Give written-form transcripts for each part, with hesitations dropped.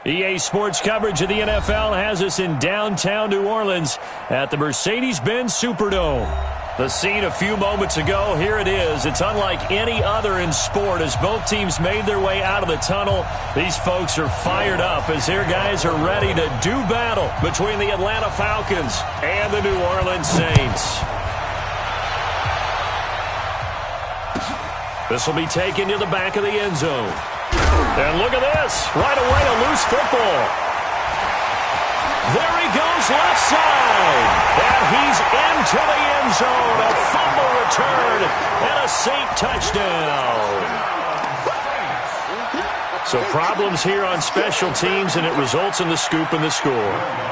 EA Sports coverage of the NFL has us in downtown New Orleans at the Mercedes-Benz Superdome. The scene a few moments ago, here it is. It's unlike any other in sport as both teams made their way out of the tunnel. These folks are fired up as their guys are ready to do battle between the Atlanta Falcons and the New Orleans Saints. This will be taken to the back of the end zone. And look at this. Right away, a loose football. There he goes left side. And he's into the end zone. A fumble return and a Saint touchdown. So problems here on special teams, and it results in the scoop and the score.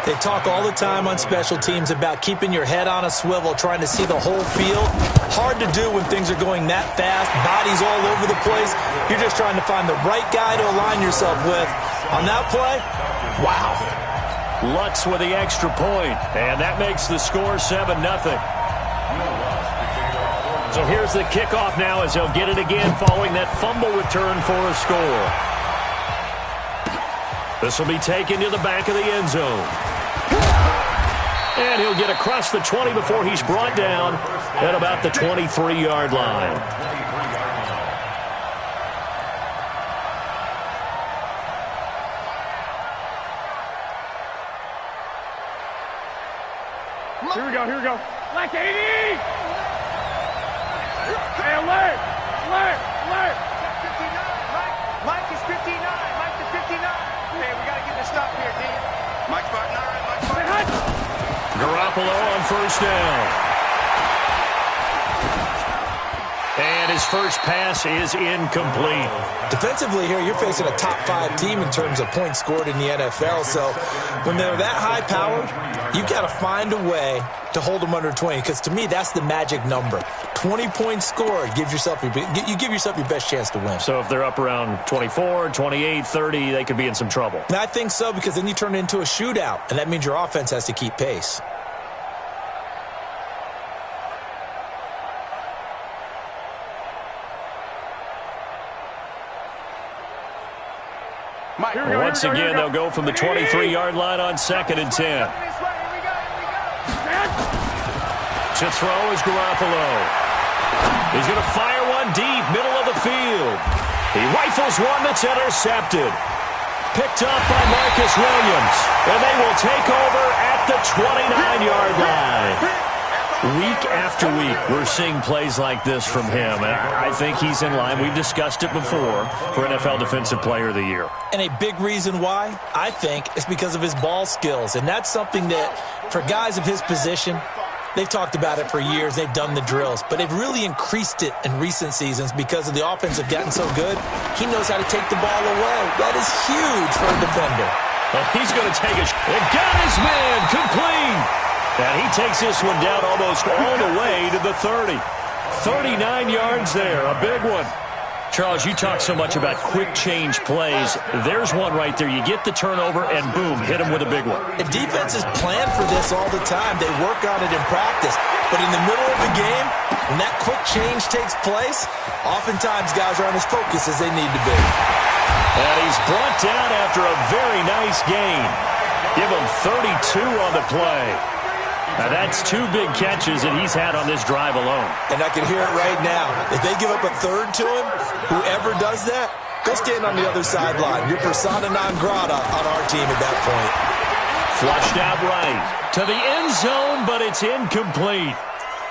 They talk all the time on special teams about keeping your head on a swivel, trying to see the whole field. Hard to do when things are going that fast, bodies all over the place. You're just trying to find the right guy to align yourself with. On that play, wow. Lutz with the extra point, and that makes the score 7-0. So here's the kickoff now as they'll get it again following that fumble return for a score. This will be taken to the back of the end zone. And he'll get across the 20 before he's brought down at about the 23-yard line. Here we go, here we go. Like 80! Hey, alert! Alert! Alert! 59, Mike is 59. Mike is 59. Hey, we got to get this stop here, D. Mike's Barton, all right, Mike's Barton. Garoppolo on first down. And his first pass is incomplete. Defensively here, you're facing a top-5 team in terms of points scored in the NFL. So when they're that high-powered, you've got to find a way to hold them under 20. Because to me, that's the magic number. 20 points scored, you give yourself your best chance to win. So if they're up around 24, 28, 30, they could be in some trouble. And I think so, because then you turn it into a shootout, and that means your offense has to keep pace. Once again, they'll go from the 23-yard line on 2nd and 10. To throw is Garoppolo. He's going to fire one deep, middle of the field. He rifles one that's intercepted. Picked up by Marcus Williams. And they will take over at the 29-yard line. Week after week, we're seeing plays like this from him. And I think he's in line. We've discussed it before for NFL Defensive Player of the Year. And a big reason why, I think, is because of his ball skills. And that's something that, for guys of his position, they've talked about it for years. They've done the drills. But they've really increased it in recent seasons because of the offense have gotten so good. He knows how to take the ball away. That is huge for a defender. Well, he's going to take it. And got his man complete. And he takes this one down almost all the way to the 30. 39 yards there, a big one. Charles, you talk so much about quick change plays. There's one right there. You get the turnover, and boom, hit him with a big one. The defenses plan for this all the time. They work on it in practice. But in the middle of the game, when that quick change takes place, oftentimes guys aren't as focused as they need to be. And he's brought down after a very nice gain. Give him 32 on the play. Now, that's 2 big catches that he's had on this drive alone. And I can hear it right now. If they give up a third to him, whoever does that, go stand on the other sideline. You're persona non grata on our team at that point. Flushed out right to the end zone, but it's incomplete.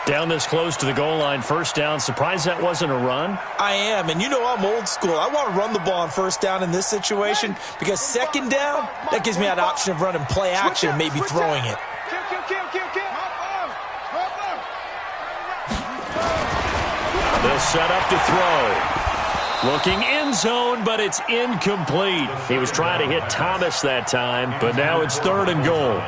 Down this close to the goal line, first down. Surprised that wasn't a run? I am, and you know I'm old school. I want to run the ball on first down in this situation because second down, that gives me that option of running play action and maybe throwing it. They'll set up to throw. Looking end zone, but it's incomplete. He was trying to hit Thomas that time, but now it's 3rd and goal.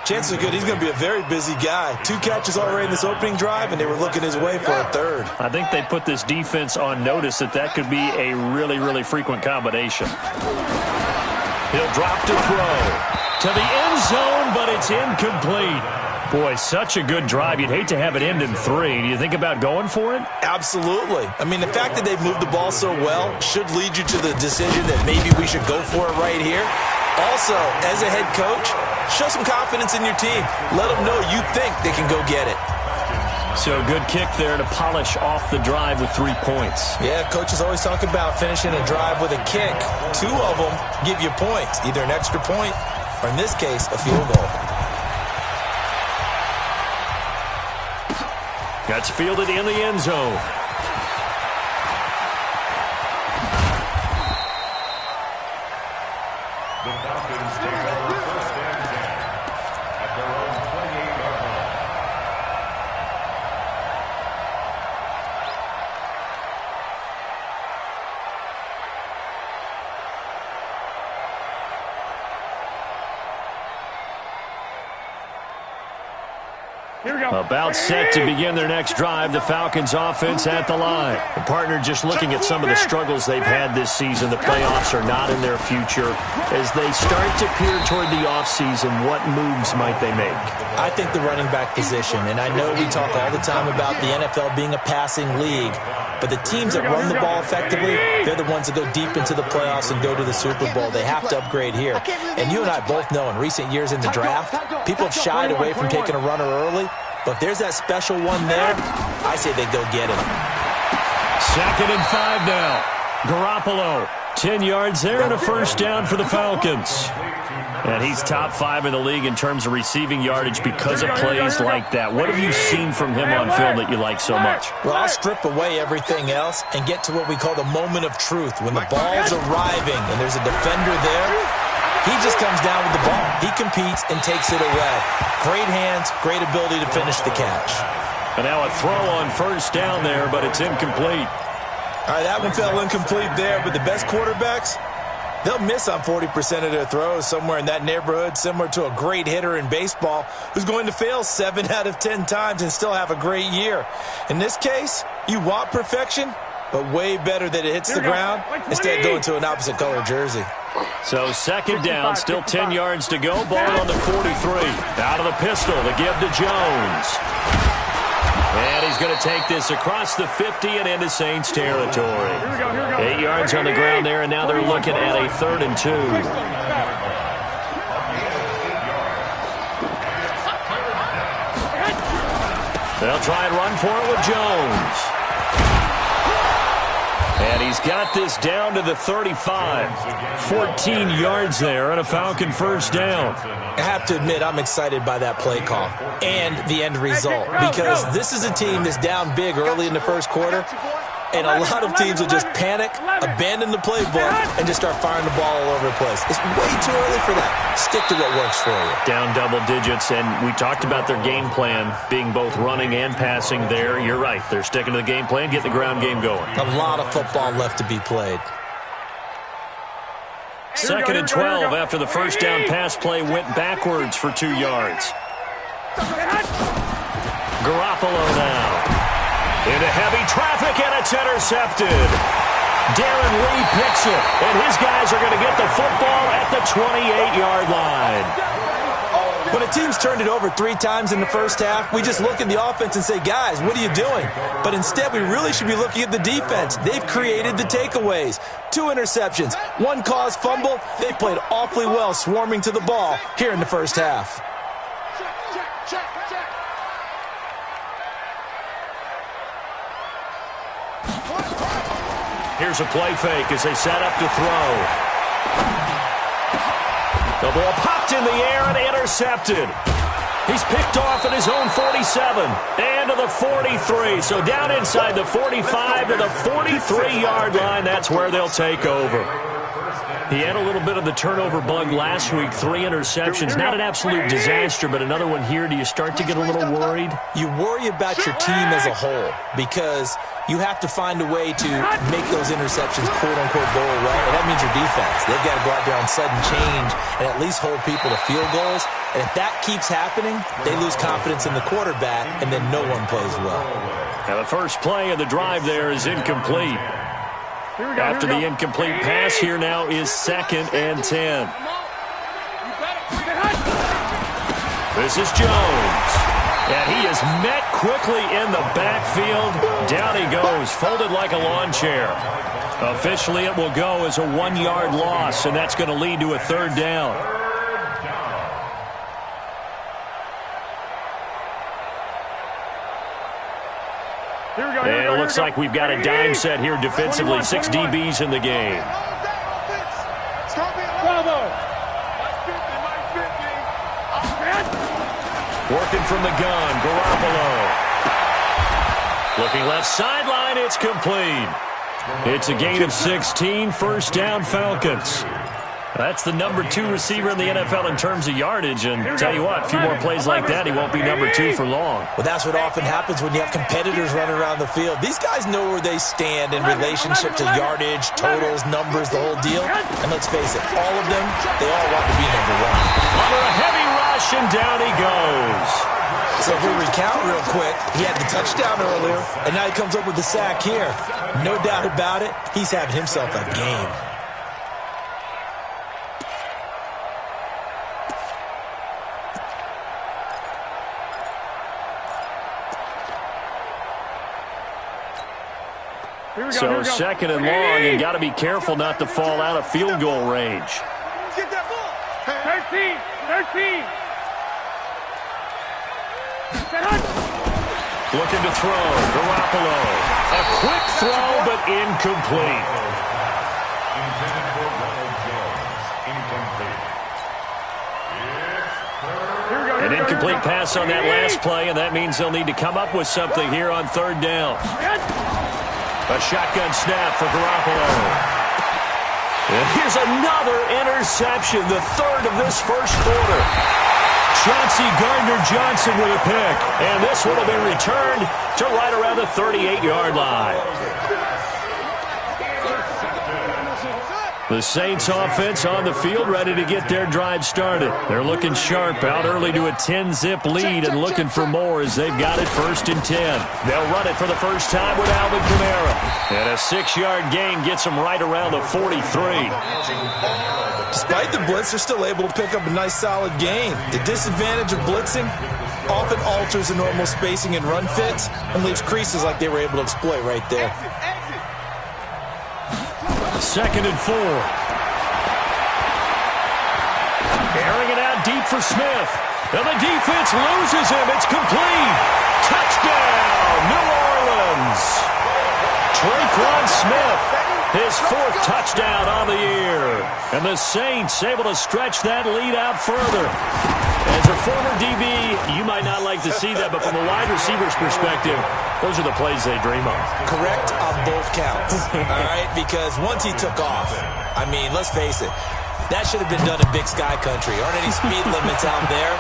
Chances are good he's going to be a very busy guy. 2 catches already in this opening drive, and they were looking his way for a 3rd. I think they put this defense on notice that could be a really, really frequent combination. He'll drop to throw. To the end zone, but it's incomplete. Boy, such a good drive. You'd hate to have it end in 3. Do you think about going for it? Absolutely. I mean, the fact that they've moved the ball so well should lead you to the decision that maybe we should go for it right here. Also, as a head coach, show some confidence in your team. Let them know you think they can go get it. So good kick there to polish off the drive with 3 points. Yeah, coaches always talk about finishing a drive with a kick. 2 of them give you points, either an extra point or, in this case, a field goal. That's fielded in the end zone. The Falcons take over first and 10 at their own 28-yard line. Here we go. About set to begin their next drive, the Falcons offense at the line. The partner just looking at some of the struggles they've had this season. The playoffs are not in their future. As they start to peer toward the offseason, what moves might they make? I think the running back position, and I know we talk all the time about the NFL being a passing league, but the teams that run the ball effectively, they're the ones that go deep into the playoffs and go to the Super Bowl. They have to upgrade here. And you and I both know in recent years in the draft, people have shied away from taking a runner early. But if there's that special one there, I say they go get him. 2nd and 5 now. Garoppolo, 10 yards there and a first down for the Falcons. And he's top 5 in the league in terms of receiving yardage because of plays like that. What have you seen from him on film that you like so much? Well, I'll strip away everything else and get to what we call the moment of truth. When the ball's arriving and there's a defender there, he just comes down with the ball. He competes and takes it away. Great hands, great ability to finish the catch. And now a throw on first down there, but it's incomplete. All right, that one fell incomplete there, but the best quarterbacks, they'll miss on 40% of their throws, somewhere in that neighborhood, similar to a great hitter in baseball who's going to fail 7 out of 10 times and still have a great year. In this case, you want perfection, but way better that it hits the ground instead of going to an opposite color jersey. So 2nd down, still 10 yards to go. Ball on the 43. Out of the pistol to give to Jones. And he's going to take this across the 50 and into Saints territory. 8 yards on the ground there, and now they're looking at a 3rd and 2. They'll try and run for it with Jones. And he's got this down to the 35. 14 yards there and a Falcon first down. I have to admit, I'm excited by that play call and the end result because this is a team that's down big early in the first quarter, and a lot of teams will just panic, abandon the playbook, and just start firing the ball all over the place. It's way too early for that. Stick to what works for you. Down double digits, and we talked about their game plan being both running and passing there. You're right. They're sticking to the game plan, getting the ground game going. A lot of football left to be played. 2nd and 12 after the first down pass play went backwards for 2 yards. Garoppolo now. Into heavy traffic, and it's intercepted. Darren Lee picks it, and his guys are going to get the football at the 28-yard line. When a team's turned it over 3 times in the first half, we just look at the offense and say, guys, what are you doing? But instead, we really should be looking at the defense. They've created the takeaways. 2 interceptions, 1 caused fumble. They played awfully well swarming to the ball here in the first half. Here's a play fake as they set up to throw. The ball popped in the air and intercepted. He's picked off at his own 47 and to the 43. So down inside the 45 to the 43-yard line. That's where they'll take over. He had a little bit of the turnover bug last week, 3 interceptions. Not an absolute disaster, but another one here. Do you start to get a little worried? You worry about your team as a whole because you have to find a way to make those interceptions, quote-unquote, go away. And that means your defense. They've got to go out there on sudden change and at least hold people to field goals. And if that keeps happening, they lose confidence in the quarterback, and then no one plays well. Now the first play of the drive there is incomplete. After the incomplete pass, here now is 2nd and 10. This is Jones. And he is met quickly in the backfield. Down he goes, folded like a lawn chair. Officially, it will go as a 1-yard loss, and that's going to lead to a third down. And it looks like we've got a dime set here defensively. 6 DBs in the game. Working from the gun, Garoppolo. Looking left sideline, it's complete. It's a gain of 16, first down Falcons. That's the number 2 receiver in the NFL in terms of yardage, and tell you what, a few more plays like that, he won't be number 2 for long. Well, that's what often happens when you have competitors running around the field. These guys know where they stand in relationship to yardage, totals, numbers, the whole deal. And let's face it, all of them, they all want to be number 1. Under a heavy rush, and down he goes. So if we recount real quick, he had the touchdown earlier, and now he comes up with the sack here. No doubt about it, he's having himself a game. So second and long, and got to be careful not to fall out of field goal range. Get that ball. 13. Looking to throw, Garoppolo. A quick throw, but incomplete. Intended for Ronald Jones. Incomplete. An incomplete pass on that last play, and that means they'll need to come up with something here on third down. A shotgun snap for Garoppolo. And here's another interception, the third of this first quarter. Chauncey Gardner-Johnson with a pick. And this one will be returned to right around the 38-yard line. The Saints offense on the field ready to get their drive started. They're looking sharp, out early to a 10-zip lead and looking for more as they've got it 1st and 10. They'll run it for the first time with Alvin Kamara. And a 6-yard gain gets them right around the 43. Despite the blitz, they're still able to pick up a nice solid gain. The disadvantage of blitzing often alters the normal spacing and run fits and leaves creases like they were able to exploit right there. 2nd and 4. Airing it out deep for Smith. And the defense loses him. It's complete. Touchdown, New Orleans. Traquan Smith, his 4th touchdown on the year. And the Saints able to stretch that lead out further. As a former DB, you might not like to see that, but from a wide receiver's perspective, those are the plays they dream of. Correct on both counts, all right? Because once he took off, I mean, let's face it, that should have been done in Big Sky Country. Aren't any speed limits out there?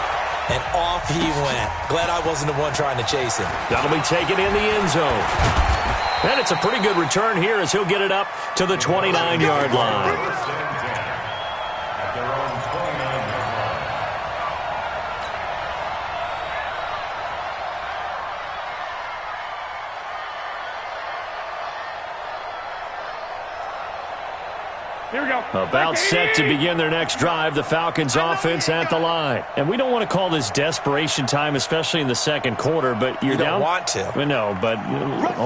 And off he went. Glad I wasn't the one trying to chase him. That'll be taken in the end zone. And it's a pretty good return here as he'll get it up to the 29-yard line. Here we go. About set to begin their next drive, the Falcons offense at the line. And we don't want to call this desperation time, especially in the second quarter, but you're down. You don't want to. No, but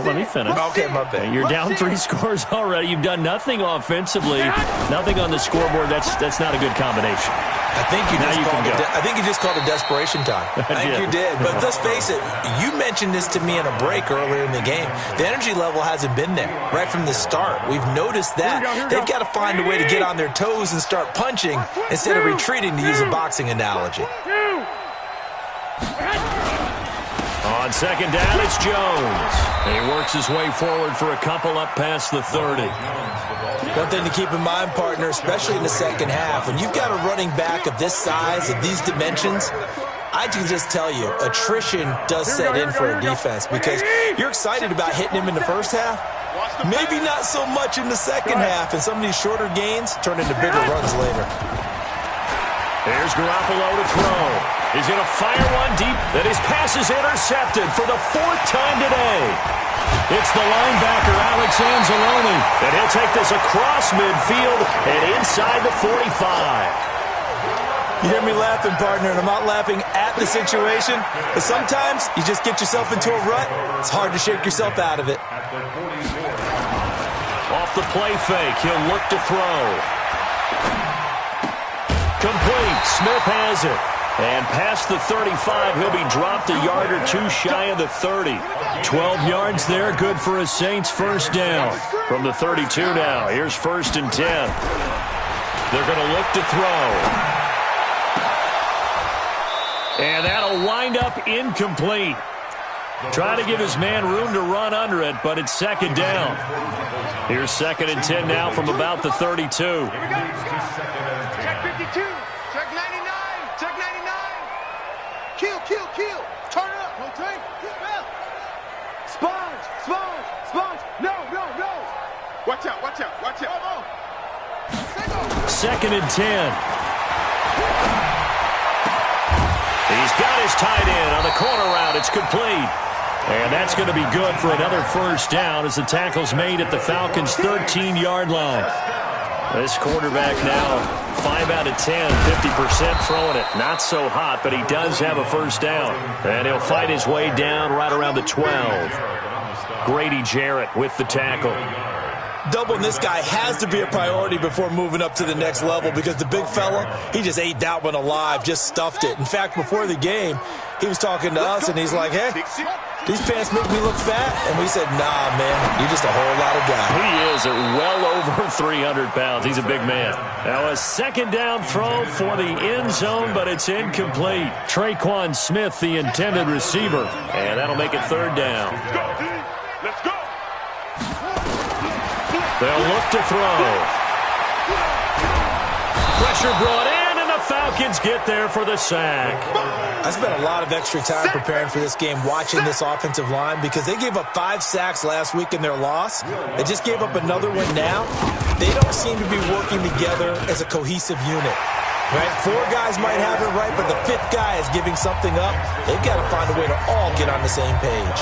let me finish. Okay, my bad. You're down 3 scores already. You've done nothing offensively, nothing on the scoreboard. That's not a good combination. I think you just called it desperation time. I think you did. But let's face it, you mentioned this to me in a break earlier in the game. The energy level hasn't been there right from the start. We've noticed that. They've got to find a way to get on their toes and start punching instead of retreating, to use a boxing analogy. On second down, it's Jones. He works his way forward for a couple up past the 30. One thing to keep in mind, partner, especially in the second half, when you've got a running back of this size, of these dimensions, I can just tell you, attrition does set in for a defense because you're excited about hitting him in the first half. Maybe not so much in the second half, and some of these shorter gains turn into bigger runs later. Here's Garoppolo to throw. He's going to fire one deep, and his pass is intercepted for the 4th time today. It's the linebacker, Alex Anzalone, and he'll take this across midfield and inside the 45. You hear me laughing, partner, and I'm not laughing at the situation, but sometimes you just get yourself into a rut. It's hard to shake yourself out of it. Off the play fake. He'll look to throw. Complete. Smith has it. And past the 35, he'll be dropped a yard or two shy of the 30. 12 yards there, good for a Saints first down. From the 32 now, here's 1st and 10. They're going to look to throw. And that'll wind up incomplete. Trying to give his man room to run under it, but it's 2nd down. Here's 2nd and 10 now from about the 32. Check 52. Check 99. Check 99. Kill. Turn it up. Rotate. Sponge. No. Watch out. 2nd and 10. He's got his tight end on the corner route. It's complete. And that's going to be good for another first down as the tackle's made at the Falcons' 13-yard line. This quarterback now 5 out of 10, 50% throwing it. Not so hot, but he does have a first down. And he'll fight his way down right around the 12. Grady Jarrett with the tackle. Doubling this guy has to be a priority before moving up to the next level because the big fella, he just ate that one alive, just stuffed it. In fact, before the game, he was talking to us, and he's like, hey, these pants make me look fat. And we said, nah, man, you're just a whole lot of guy. He is at well over 300 pounds. He's a big man. Now a 2nd down throw for the end zone, but it's incomplete. Traquan Smith, the intended receiver. And that'll make it 3rd down. Let's go. They'll look to throw. Pressure brought in, and the Falcons get there for the sack. I spent a lot of extra time preparing for this game watching this offensive line because they gave up 5 sacks last week in their loss. They just gave up another one now. They don't seem to be working together as a cohesive unit. Right? 4 guys might have it right, but the 5th guy is giving something up. They've got to find a way to all get on the same page.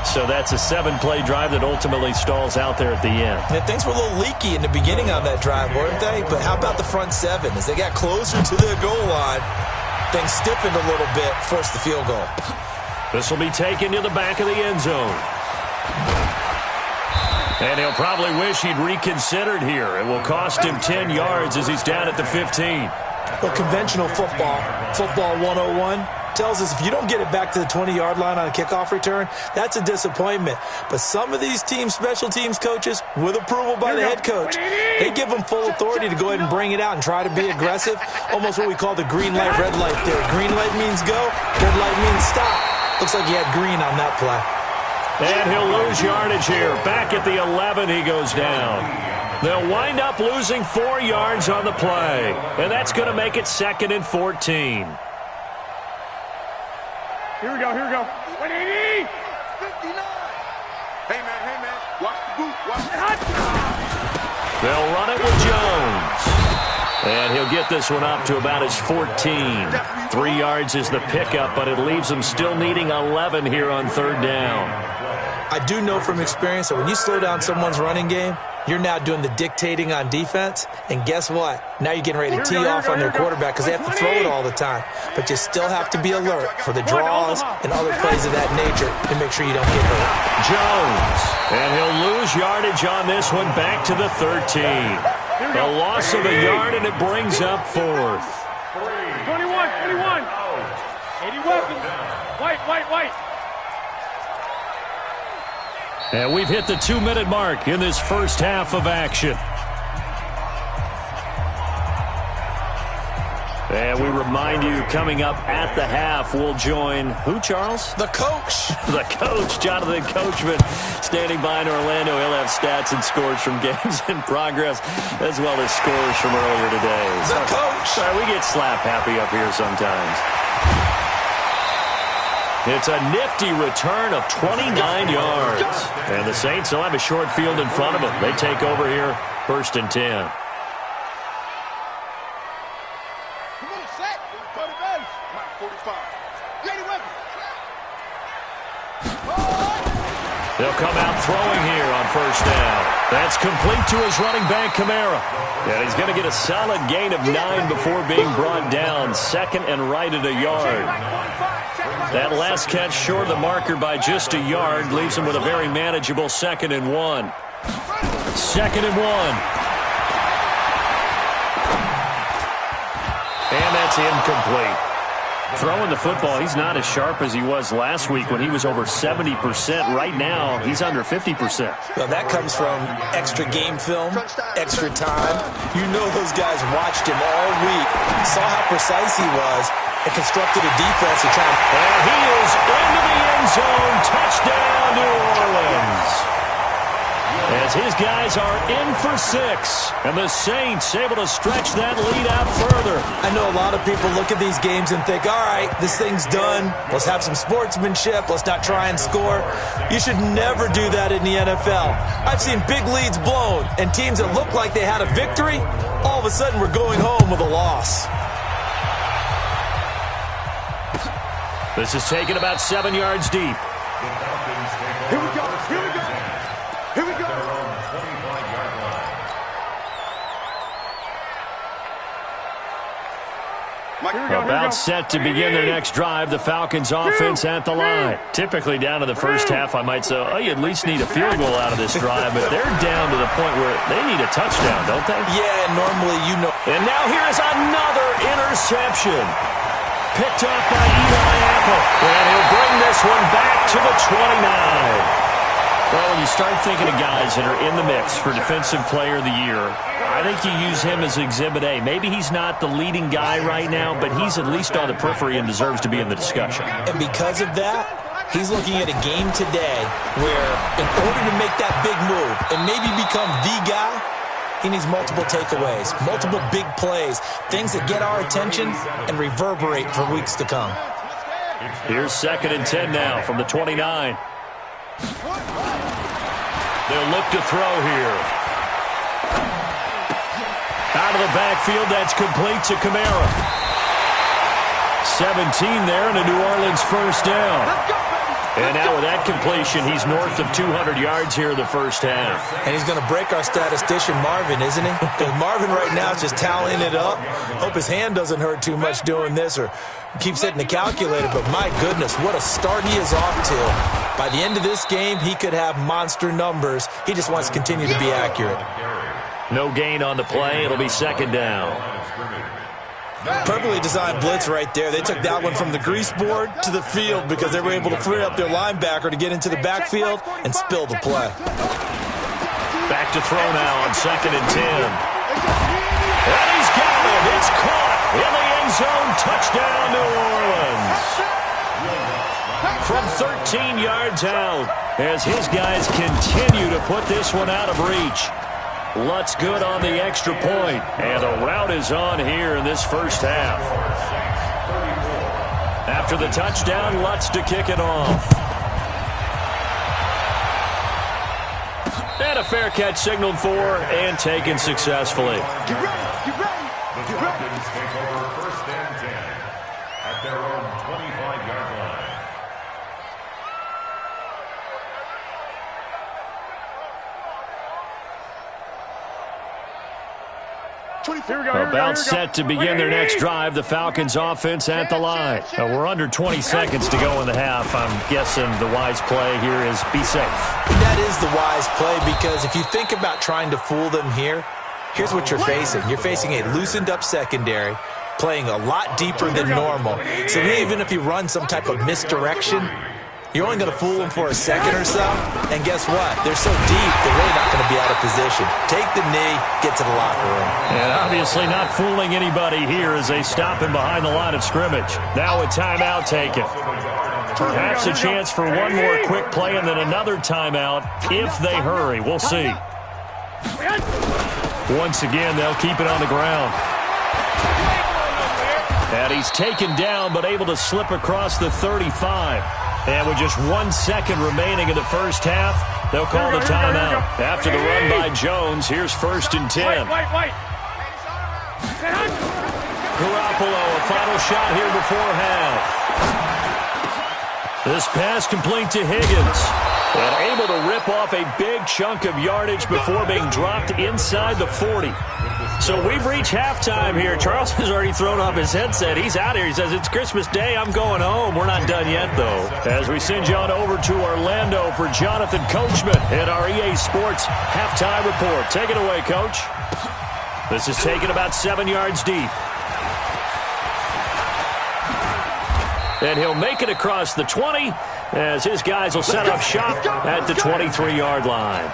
So that's a 7-play drive that ultimately stalls out there at the end. And things were a little leaky in the beginning on that drive, weren't they? But how about the front 7? As they got closer to the goal line, things stiffened a little bit, forced the field goal. This will be taken to the back of the end zone. And he'll probably wish he'd reconsidered here. It will cost him 10 yards as he's down at the 15. Well, conventional football 101, tells us if you don't get it back to the 20-yard line on a kickoff return, that's a disappointment. But some of these teams, special teams coaches, with approval by the head coach, they give them full authority to go ahead and bring it out and try to be aggressive. Almost what we call the green light, red light theory. Green light means go, red light means stop. Looks like he had green on that play. And he'll lose yardage here. Back at the 11, he goes down. They'll wind up losing 4 yards on the play. And that's going to make it 2nd and 14. Here we go. 180. 59. Hey, man. Watch the boot. Watch the They'll run it with Jones. And he'll get this one up to about his 14. 3 yards is the pickup, but it leaves them still needing 11 here on 3rd down. I do know from experience that when you slow down someone's running game, you're now doing the dictating on defense. And guess what? Now you're getting ready to tee off on their quarterback because they have to throw it all the time. But you still have to be alert for the draws and other plays of that nature to make sure you don't get hurt. Jones. And he'll lose yardage on this one back to the 13. A loss of a yard, and it brings up 4th. 21. 80 weapons. White. And we've hit the 2-minute mark in this first half of action. And we remind you, coming up at the half, we'll join who, Charles? The coach. The coach, Jonathan Coachman, standing by in Orlando. He'll have stats and scores from games in progress, as well as scores from earlier today. The coach. Sorry, we get slap happy up here sometimes. It's a nifty return of 29 yards. And the Saints will have a short field in front of them. They take over here, 1st and 10. They'll come out throwing here on 1st down. That's complete to his running back, Kamara. And he's going to get a solid gain of 9 before being brought down. 2nd and right at a yard. That last catch short of the marker by just a yard leaves him with a very manageable 2nd and 1. 2nd and 1. And that's incomplete. Throwing the football, he's not as sharp as he was last week when he was over 70%. Right now, he's under 50%. Well, that comes from extra game film, extra time. You know those guys watched him all week, saw how precise he was, and constructed a defense to try. And he is into the end zone. Touchdown, New Orleans. As his guys are in for 6. And the Saints able to stretch that lead out further. I know a lot of people look at these games and think, all right, this thing's done. Let's have some sportsmanship. Let's not try and score. You should never do that in the NFL. I've seen big leads blown, and teams that look like they had a victory, all of a sudden we're going home with a loss. This is taken about 7 yards deep. Here we go. Here we go. Here we go. About set to begin their next drive. The Falcons offense at the line. Typically down to the first half, I might say, oh, you at least need a field goal out of this drive, but they're down to the point where they need a touchdown, don't they? Yeah, normally you know. And now here's another interception. Picked up by Eli Apple. And he'll bring this one back to the 29. Well, when you start thinking of guys that are in the mix for Defensive Player of the Year, I think you use him as Exhibit A. Maybe he's not the leading guy right now, but he's at least on the periphery and deserves to be in the discussion. And because of that, he's looking at a game today where in order to make that big move and maybe become the guy, he needs multiple takeaways, multiple big plays, things that get our attention and reverberate for weeks to come. Here's 2nd and 10 now from the 29. They'll look to throw here. Out of the backfield, that's complete to Kamara. 17 there and a New Orleans first down. And now with that completion, he's north of 200 yards here in the first half. And he's going to break our statistician Marvin, isn't he? Because Marvin right now is just tallying it up. Hope his hand doesn't hurt too much doing this or keeps hitting the calculator. But my goodness, what a start he is off to. By the end of this game, he could have monster numbers. He just wants to continue to be accurate. No gain on the play. It'll be 2nd down. Perfectly designed blitz right there. They took that one from the grease board to the field because they were able to free up their linebacker to get into the backfield and spill the play. Back to throw now on 2nd and 10. And he's got it. It's caught in the end zone. Touchdown, New Orleans. From 13 yards out as his guys continue to put this one out of reach. Lutz good on the extra point, and the route is on here in this first half. After the touchdown, Lutz to kick it off. And a fair catch signaled for and taken successfully. Get ready. Get ready. The Falcons take over 1st and 10 at their own 25-yard line. About set to begin their next drive. The Falcons offense at the line. We're under 20 seconds to go in the half. I'm guessing the wise play here is be safe. That is the wise play because if you think about trying to fool them here, here's what you're facing. You're facing a loosened up secondary, playing a lot deeper than normal. So even if you run some type of misdirection, you're only going to fool them for a second or so. And guess what? They're so deep, they're really not going to be out of position. Take the knee, get to the locker room. And obviously not fooling anybody here as they stop him behind the line of scrimmage. Now a timeout taken. Perhaps a chance for one more quick play and then another timeout if they hurry. We'll see. Once again, they'll keep it on the ground. And he's taken down but able to slip across the 35. And with just 1 second remaining in the first half, they'll call the timeout. After the run by Jones, here's 1st and 10. Garoppolo, a final shot here before half. This pass complete to Higgins. And able to rip off a big chunk of yardage before being dropped inside the 40. So we've reached halftime here. Charles has already thrown off his headset. He's out here. He says, it's Christmas Day. I'm going home. We're not done yet, though. As we send you on over to Orlando for Jonathan Coachman in our EA Sports halftime report. Take it away, Coach. This is taken about 7 yards deep. And he'll make it across the 20 as his guys will set up shop at the 23-yard line.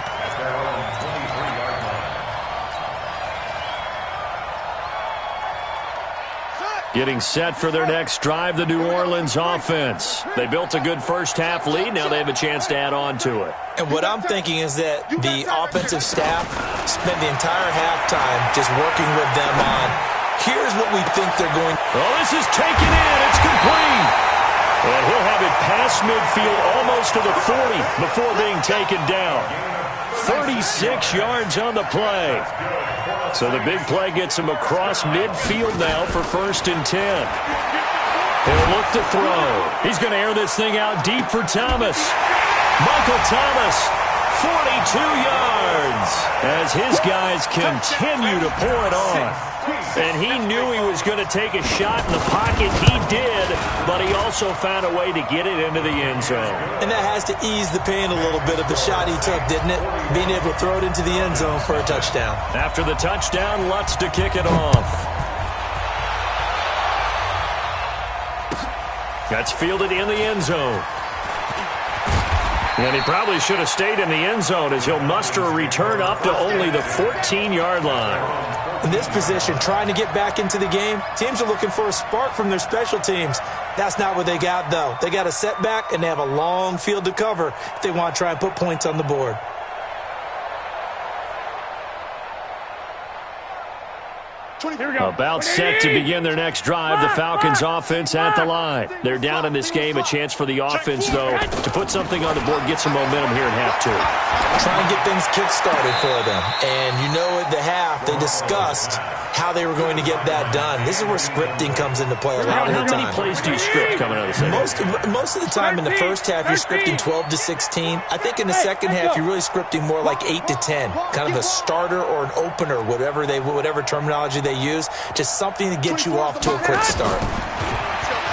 Getting set for their next drive, the New Orleans offense. They built a good first-half lead. Now they have a chance to add on to it. And what I'm thinking is that the offensive staff spent the entire halftime just working with them on, here's what we think they're going. Oh, this is taken in. It's complete. And he'll have it past midfield almost to the 40 before being taken down. 36 yards on the play. So the big play gets him across midfield now for 1st and 10. He'll look to throw. He's going to air this thing out deep for Thomas. Michael Thomas, 42 yards, as his guys continue to pour it on. And he knew he was going to take a shot in the pocket. He did, but he also found a way to get it into the end zone. And that has to ease the pain a little bit of the shot he took, didn't it? Being able to throw it into the end zone for a touchdown. After the touchdown, Lutz to kick it off. That's fielded in the end zone. And he probably should have stayed in the end zone as he'll muster a return up to only the 14-yard line. In this position, trying to get back into the game, teams are looking for a spark from their special teams. That's not what they got, though. They got a setback, and they have a long field to cover if they want to try and put points on the board. About set to begin their next drive, the Falcons offense at the line. They're down in this game. A chance for the offense, though, to put something on the board, get some momentum here in half two. Try and get things kick-started for them. And you know at the half, they discussed how they were going to get that done. This is where scripting comes into play a lot of the time. How many plays do you script coming out of the second? Most of the time in the first half, you're scripting 12 to 16. I think in the second half, you're really scripting more like 8 to 10. Kind of a starter or an opener, whatever terminology they use. Just something to get you off to a quick start.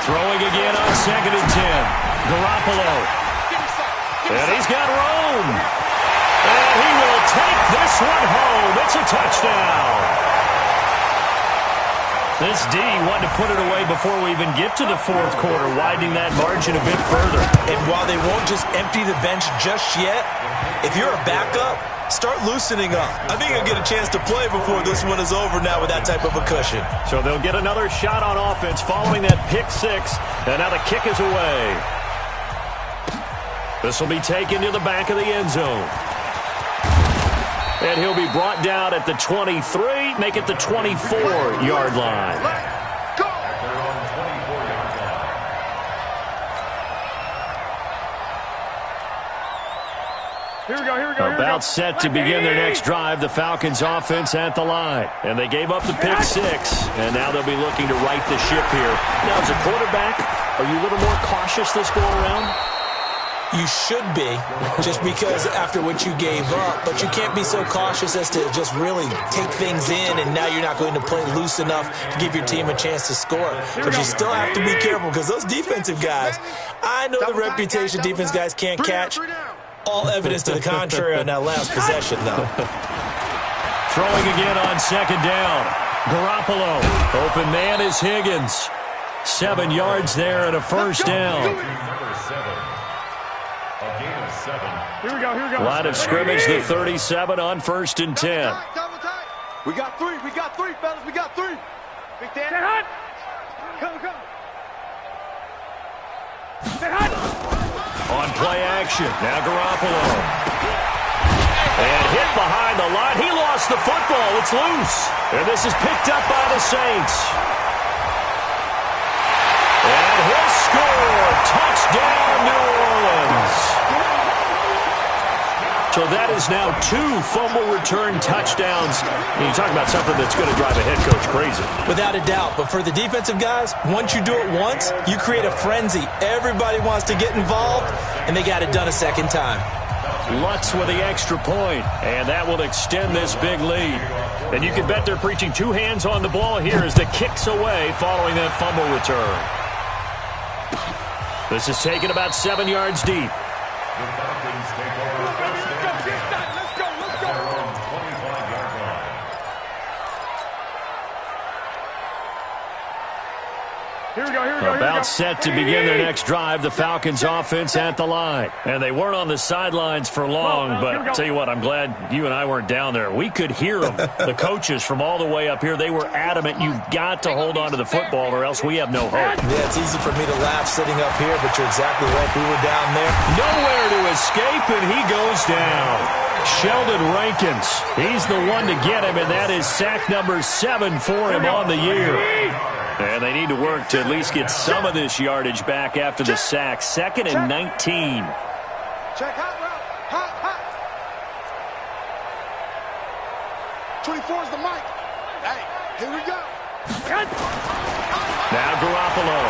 Throwing again on 2nd and 10. Garoppolo. And he's got room. And he will take this one home. It's a touchdown. This D wanted to put it away before we even get to the fourth quarter, widening that margin a bit further. And while they won't just empty the bench just yet, if you're a backup, start loosening up. I think you'll get a chance to play before this one is over now with that type of a cushion. So they'll get another shot on offense following that pick six, and now the kick is away. This will be taken to the back of the end zone. And he'll be brought down at the 23, make it the 24-yard line. Here we go. About set to begin their next drive, the Falcons offense at the line. And they gave up the pick six, and now they'll be looking to right the ship here. Now, as a quarterback, are you a little more cautious this go-around? You should be, just because after what you gave up, but you can't be so cautious as to just really take things in, and now you're not going to play loose enough to give your team a chance to score. But you still have to be careful because those defensive guys, I know the reputation defense guys can't catch. All evidence to the contrary on that last possession, though. Throwing again on 2nd down. Garoppolo. Open man is Higgins. 7 yards there and a first down. Here we go. Line of scrimmage, the 37 on 1st and 10. We got three, fellas. We got three. Big Dan. Stay hot. Come. Stay hot. On play action, now Garoppolo. And hit behind the line. He lost the football. It's loose. And this is picked up by the Saints. And he'll score. Touchdown, New Orleans. So that is now 2 fumble return touchdowns. And you talk about something that's going to drive a head coach crazy. Without a doubt. But for the defensive guys, once you do it once, you create a frenzy. Everybody wants to get involved, and they got it done a second time. Lutz with the extra point, and that will extend this big lead. And you can bet they're preaching 2 hands on the ball here as the kick's away following that fumble return. This is taken about 7 yards deep. The Falcons take over first and 10 at their own 25-yard line. About set to begin their next drive, the Falcons offense at the line. And they weren't on the sidelines for long, but I'll tell you what, I'm glad you and I weren't down there. We could hear them, the coaches from all the way up here. They were adamant, you've got to hold on to the football or else we have no hope. Yeah, it's easy for me to laugh sitting up here, but you're exactly right. We were down there. Nowhere to escape, and he goes down. Sheldon Rankins, he's the one to get him, and that is sack number 7 for him on the year. And they need to work to at least get some of this yardage back after the sack. 2nd and 19. Check, hot route. Hot. 24 is the mic. Hey, here we go. Now Garoppolo.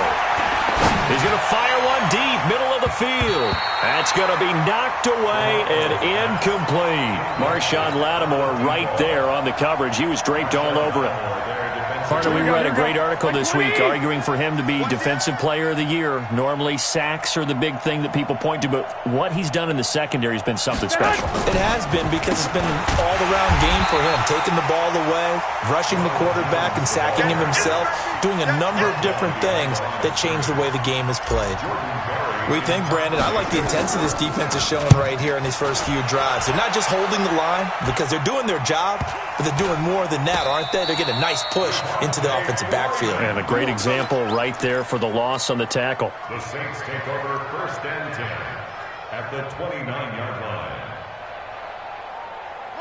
He's going to fire one deep, middle of the field. That's going to be knocked away and incomplete. Marshawn Lattimore right there on the coverage. He was draped all over it. Partner, we read a great article this week arguing for him to be Defensive Player of the Year. Normally, sacks are the big thing that people point to, but what he's done in the secondary has been something special. It has been because it's been an all-around game for him. Taking the ball away, rushing the quarterback, and sacking him himself, doing a number of different things that change the way the game is played. What do you think, Brandon? I like the intensity this defense is showing right here in these first few drives. They're not just holding the line because they're doing their job, but they're doing more than that, aren't they? They're getting a nice push into the offensive backfield. And a great example right there for the loss on the tackle. The Saints take over first and 10 at the 29-yard line.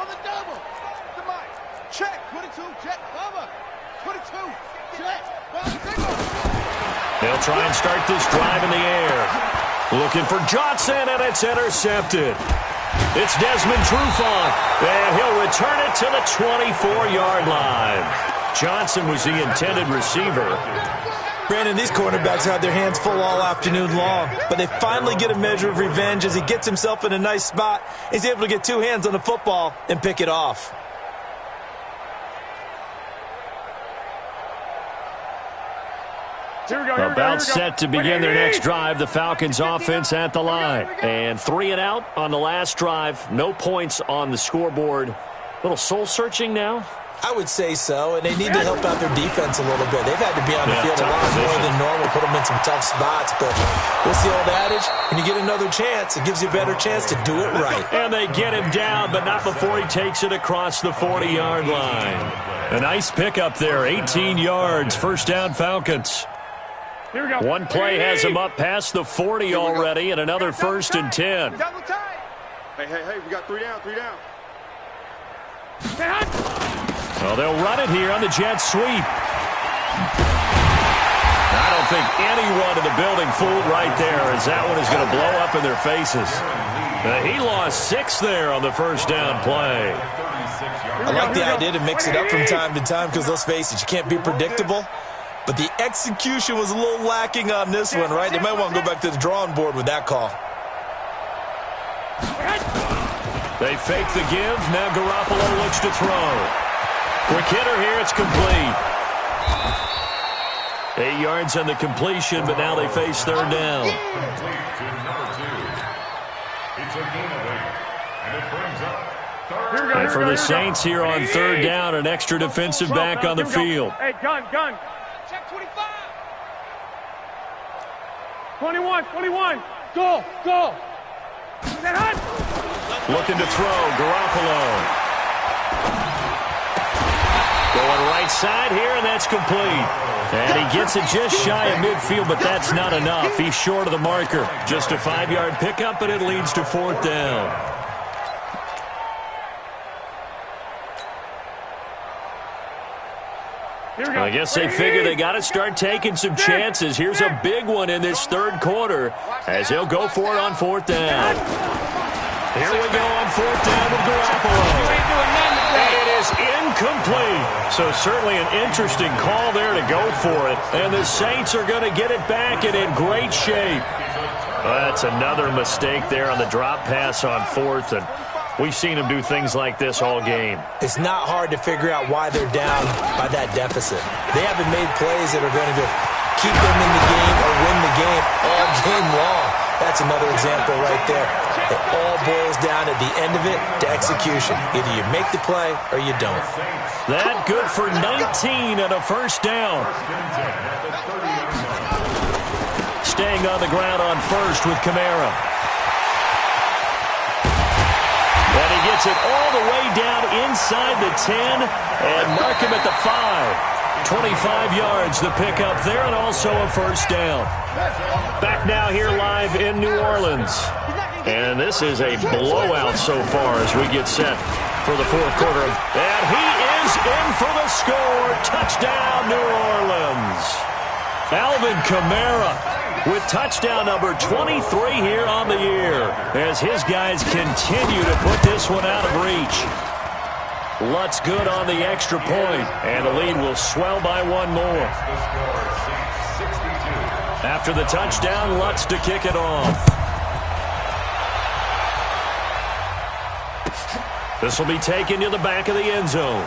On the double. The mic. Check. 22. Check. Cover. 22. Check. They'll try and start this drive in the air. Looking for Johnson, and it's intercepted. It's Desmond Trufant, and he'll return it to the 24-yard line. Johnson was the intended receiver. Brandon, these cornerbacks had their hands full all afternoon long, but they finally get a measure of revenge as he gets himself in a nice spot. He's able to get 2 hands on the football and pick it off. About set to begin their next drive, the Falcons offense at the line. And 3 and out on the last drive. No points on the scoreboard. A little soul-searching now? I would say so, and they need to help out their defense a little bit. They've had to be on the field a lot more than normal, put them in some tough spots. But what's the old adage? When you get another chance, it gives you a better chance to do it right. And they get him down, but not before he takes it across the 40-yard line. A nice pickup there, 18 yards, first down Falcons. Here we go. One play has him up past the 40 already, and another first and 10. Double time. Hey, we got 3 down, 3 down. Well, they'll run it here on the jet sweep. I don't think anyone in the building fooled right there, as that one is going to blow up in their faces. He lost 6 there on the first down play. I like the idea to mix it up from time to time because, let's face it, you can't be predictable. But the execution was a little lacking on this one, right? They might want to go back to the drawing board with that call. They fake the give. Now Garoppolo looks to throw. Quick hitter here. It's complete. 8 yards on the completion, but now they face third down. Complete to number 2. It's a gain of 8, and it brings up third. And for the Saints here on third down, an extra defensive back on the field. Hey, gun. Check 25. 21. Go. Looking to throw. Garoppolo. Going right side here, and that's complete. And he gets it just shy of midfield, but that's not enough. He's short of the marker. Just a 5-yard pickup, and it leads to fourth down. I guess they figure they got to start taking some chances. Here's a big one in this third quarter as he'll go for it on fourth down. Here we go on 4th down with Garoppolo. And it is incomplete. So certainly an interesting call there to go for it. And the Saints are going to get it back and in great shape. That's another mistake there on the drop pass on 4th. And we've seen them do things like this all game. It's not hard to figure out why they're down by that deficit. They haven't made plays that are going to keep them in the game or win the game all game long. That's another example right there. It all boils down at the end of it to execution. Either you make the play or you don't. That good for 19 and a 1st down. Staying on the ground on 1st with Kamara. And he gets it all the way down inside the 10 and mark him at the 5. 25 yards the pickup there and also a 1st down. Back now here live in New Orleans. And this is a blowout so far as we get set for the 4th quarter. And he is in for the score. Touchdown, New Orleans. Alvin Kamara with touchdown number 23 here on the year as his guys continue to put this one out of reach. Lutz good on the extra point, and the lead will swell by one more. After the touchdown, Lutz to kick it off. This will be taken to the back of the end zone.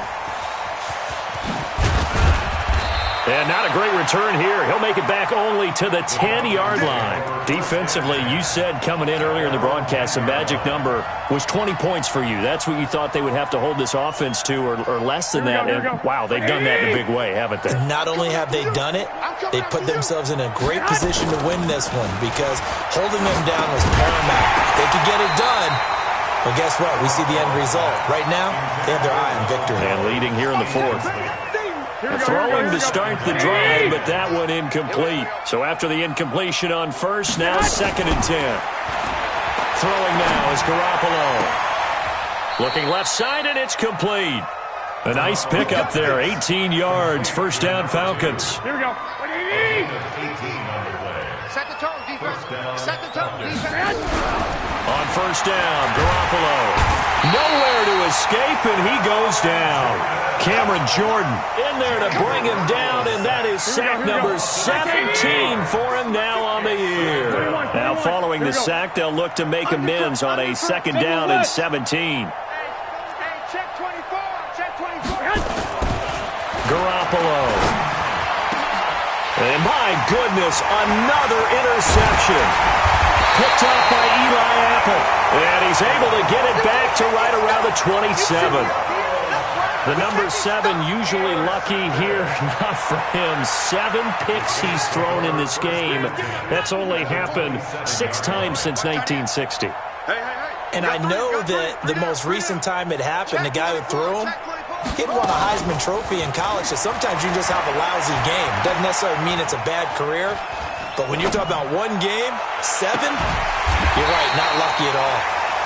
And not a great return here. He'll make it back only to the 10-yard line. Defensively, you said coming in earlier in the broadcast, the magic number was 20 points for you. That's what you thought they would have to hold this offense to or less than that. And, wow, they've done that in a big way, haven't they? And not only have they done it, they put themselves in a great position to win this one because holding them down was paramount. They could get it done. But guess what? We see the end result. Right now, they have their eye on victory. And leading here in the 4th. Throwing to start the drive, but that one incomplete. So after the incompletion on 1st, now 2nd and 10. Throwing now is Garoppolo. Looking left side, and it's complete. A nice pickup there, 18 yards, 1st down Falcons. Here we go. What do you need? Set the tone, defense. Set the tone, defense. On 1st down, Garoppolo. Nowhere to escape, and he goes down. Cameron Jordan in there to bring him down, and that is sack number 17 for him now on the year. Now following the sack, they'll look to make amends on a 2nd down and 17. Check 24. Check 24. Garoppolo. And my goodness, another interception. Picked off by Eli Apple. And he's able to get it back to right around the 27. The number 7 usually lucky here. Not for him. 7 picks he's thrown in this game. That's only happened 6 times since 1960. And I know that the most recent time it happened, the guy who threw him, he'd won a Heisman Trophy in college, so sometimes you just have a lousy game. Doesn't necessarily mean it's a bad career, but when you're talking about one game, 7, you're right, not lucky at all.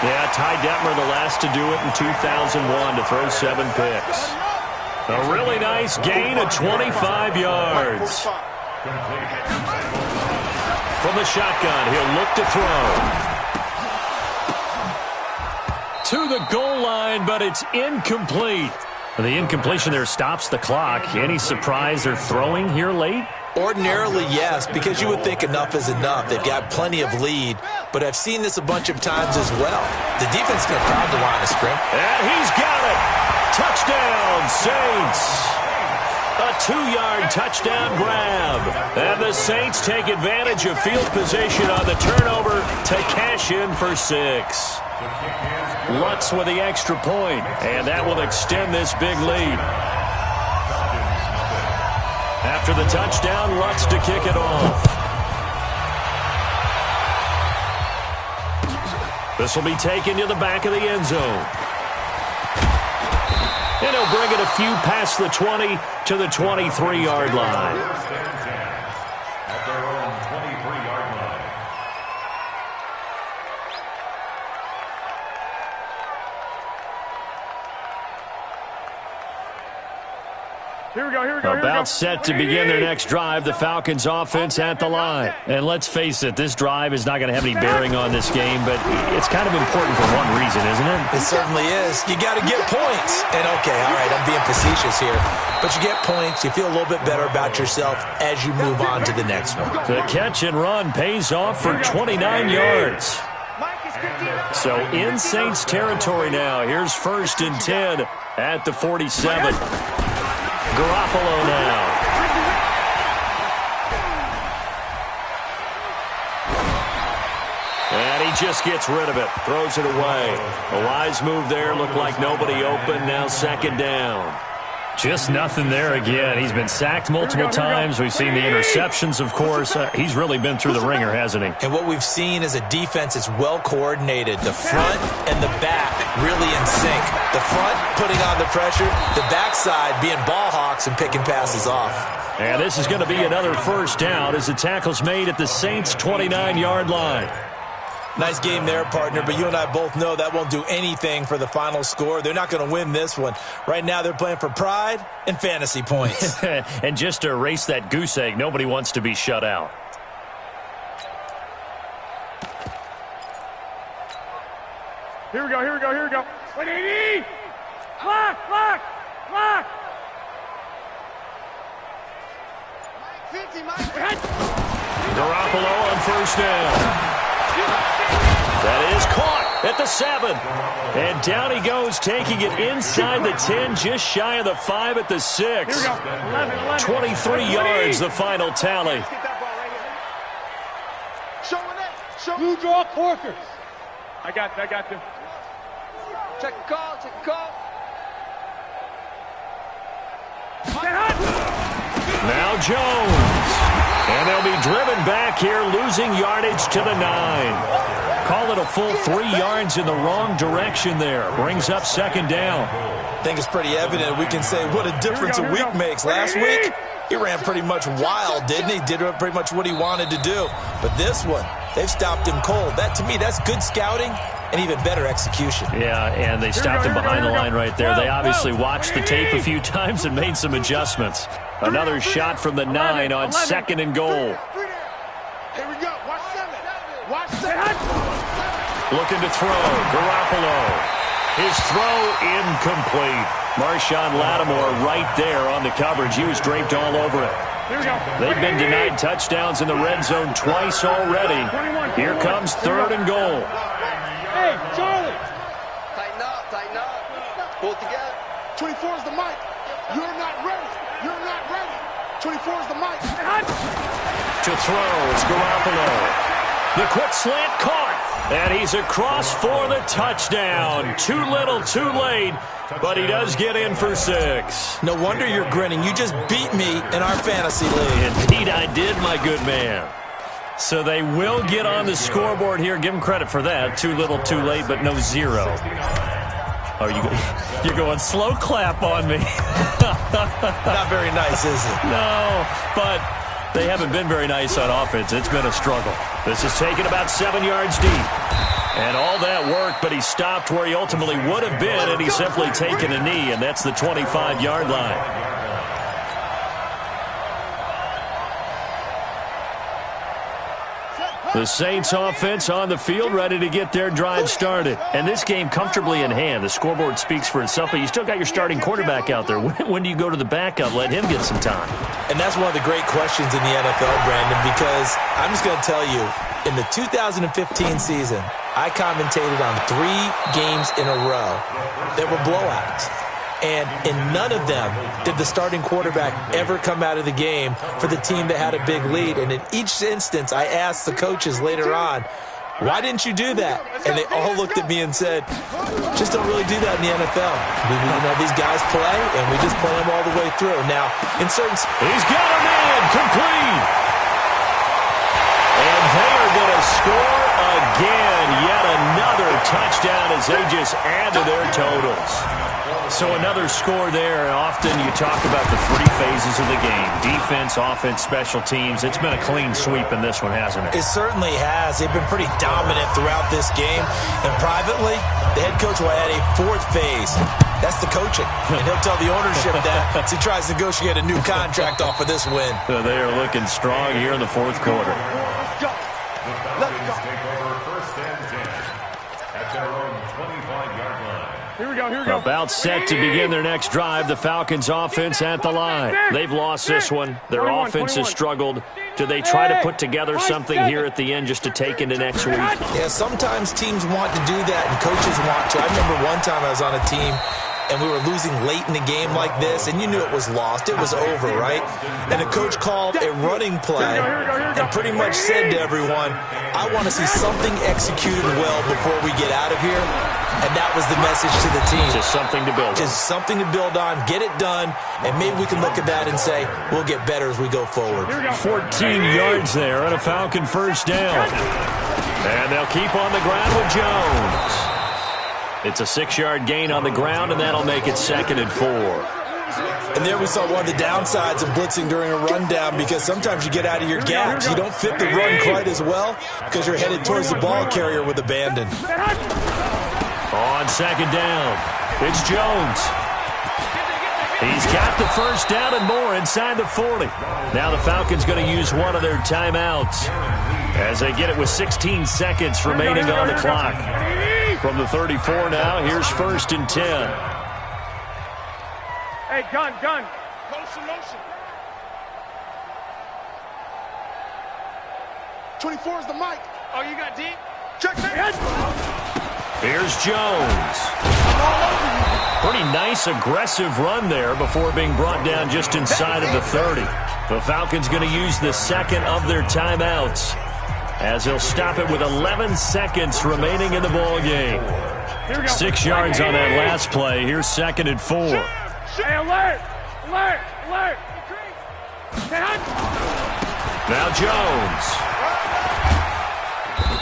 Yeah, Ty Detmer the last to do it in 2001 to throw 7 picks. A really nice gain of 25 yards. From the shotgun, he'll look to throw. To the goal line, but it's incomplete. The incompletion there stops the clock. Any surprise they're throwing here late? Ordinarily, yes, because you would think enough is enough. They've got plenty of lead, but I've seen this a bunch of times as well. The defense is going to crowd the line of scrimmage. And he's got it. Touchdown, Saints. A 2-yard touchdown grab. And the Saints take advantage of field position on the turnover to cash in for 6. Lutz with the extra point, and that will extend this big lead. After the touchdown, Lutz to kick it off. This will be taken to the back of the end zone. And he'll bring it a few past the 20 to the 23-yard line. At their own 23-yard line. About set to begin their next drive, the Falcons offense at the line. And let's face it, this drive is not going to have any bearing on this game, but it's kind of important for one reason, isn't it? It certainly is. You got to get points. And okay, all right, I'm being facetious here, but you get points, you feel a little bit better about yourself as you move on to the next one. The catch and run pays off for 29 yards. So in Saints territory now. Here's 1st and 10 at the 47. Garoppolo now. And he just gets rid of it. Throws it away. A wise move there. Looked like nobody open. Now 2nd down. Just nothing there again. He's been sacked multiple times. We've seen the interceptions, of course. He's really been through the ringer, hasn't he? And what we've seen is a defense that's well coordinated. The front and the back really in sync. The front putting on the pressure, the backside being ball hawks and picking passes off. And this is going to be another 1st down as the tackle's made at the Saints' 29-yard line. Nice game there, partner, but you and I both know that won't do anything for the final score. They're not going to win this one. Right now, they're playing for pride and fantasy points. And just to erase that goose egg, nobody wants to be shut out. Here we go. 180! Lock! 50, Mike. Garoppolo on 1st down. That is caught at the 7. And down he goes, taking it inside the 10, just shy of the 5 at the 6. 23 yards, the final tally. Blue draw Corkers. I got you. Check the call. Now Jones. And they'll be driven back here, losing yardage to the 9. Call it a full 3 yards in the wrong direction there. Brings up 2nd down. I think it's pretty evident. We can say what a difference a week makes. Last week, he ran pretty much wild, didn't he? Did pretty much what he wanted to do. But this one, they've stopped him cold. That, to me, that's good scouting and even better execution. Yeah, and they stopped him behind the line right there. They obviously watched the tape a few times and made some adjustments. Another shot from the 9 on 2nd and goal. Here we go. Watch 7. Looking to throw. Garoppolo. His throw incomplete. Marshawn Lattimore right there on the coverage. He was draped all over it. They've been denied touchdowns in the red zone twice already. Here comes 3rd and goal. Hey, Charlie. Tighten up. Pull it together. 24 is the mic. You're not ready. 24 is the mic. To throw, it's Garoppolo. The quick slant caught. And he's across for the touchdown. Too little, too late. But he does get in for 6. No wonder you're grinning. You just beat me in our fantasy league. Indeed I did, my good man. So they will get on the scoreboard here. Give them credit for that. Too little, too late, but no 0. Oh, you're going slow clap on me. Not very nice, is it? No, but they haven't been very nice on offense. It's been a struggle. This is taken about 7 yards deep. And all that work, but he stopped where he ultimately would have been, and he's simply taken a knee, and that's the 25-yard line. The Saints offense on the field, ready to get their drive started. And this game comfortably in hand. The scoreboard speaks for itself, but you still got your starting quarterback out there. When do you go to the backup? Let him get some time. And that's one of the great questions in the NFL, Brandon, because I'm just going to tell you, in the 2015 season, I commentated on 3 games in a row that were blowouts. And in none of them did the starting quarterback ever come out of the game for the team that had a big lead. And in each instance, I asked the coaches later on, why didn't you do that? And they all looked at me and said, just don't really do that in the NFL. These guys play, and we just play them all the way through. Now, in certain... He's got a man complete. And they are going to score again. Yet another touchdown as they just add to their totals. So another score there, and often you talk about the three phases of the game. Defense, offense, special teams. It's been a clean sweep in this one, hasn't it? It certainly has. They've been pretty dominant throughout this game. And privately, the head coach will add a fourth phase. That's the coaching. And he'll tell the ownership that as he tries to negotiate a new contract off of this win. So they are looking strong here in the fourth quarter. Let's go. Let's go. Take over first and 10 at their own 25-yard line. Here we go, here we go. About set to begin their next drive, the Falcons offense at the line. They've lost this one. Their 21, offense has 21. struggled. Do they try to put together something here at the end just to take into next week? Yeah, sometimes teams want to do that and coaches want to. I remember one time I was on a team and we were losing late in the game like this, and you knew it was lost. It was over, right? And the coach called a running play and pretty much said to everyone, I want to see something executed well before we get out of here. And that was the message to the team. Just something to build on. Just something to build on, get it done, and maybe we can look at that and say, we'll get better as we go forward. 14 yards there on a Falcon first down. And they'll keep on the ground with Jones. It's a 6-yard gain on the ground, and that'll make it 2nd and 4. And there we saw one of the downsides of blitzing during a rundown, because sometimes you get out of your gaps. You don't fit the run quite as well because you're headed towards the ball carrier with abandon. On 2nd down, it's Jones. He's got the first down and more inside the 40. Now the Falcons going to use one of their timeouts as they get it with 16 seconds remaining on the clock. From the 34 now, here's 1st and 10. Hey, gun. Motion. 24 is the mic. Oh, you got deep? Check that. Here's Jones. Pretty nice, aggressive run there before being brought down just inside of the 30. The Falcons going to use the second of their timeouts as they'll stop it with 11 seconds remaining in the ball game. 6 yards on that last play. Here's 2nd and 4. Hey, alert! Now Jones.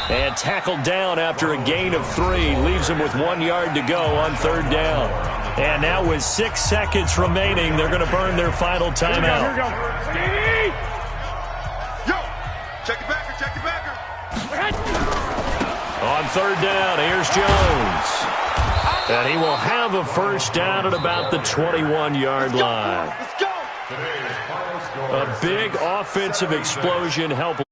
And tackled down after a gain of 3. Leaves him with 1 yard to go on 3rd down. And now with 6 seconds remaining, they're going to burn their final timeout. Yo, check it backer. On 3rd down, here's Jones. And he will have a first down at about the 21-yard line. Let's go. A big offensive explosion helped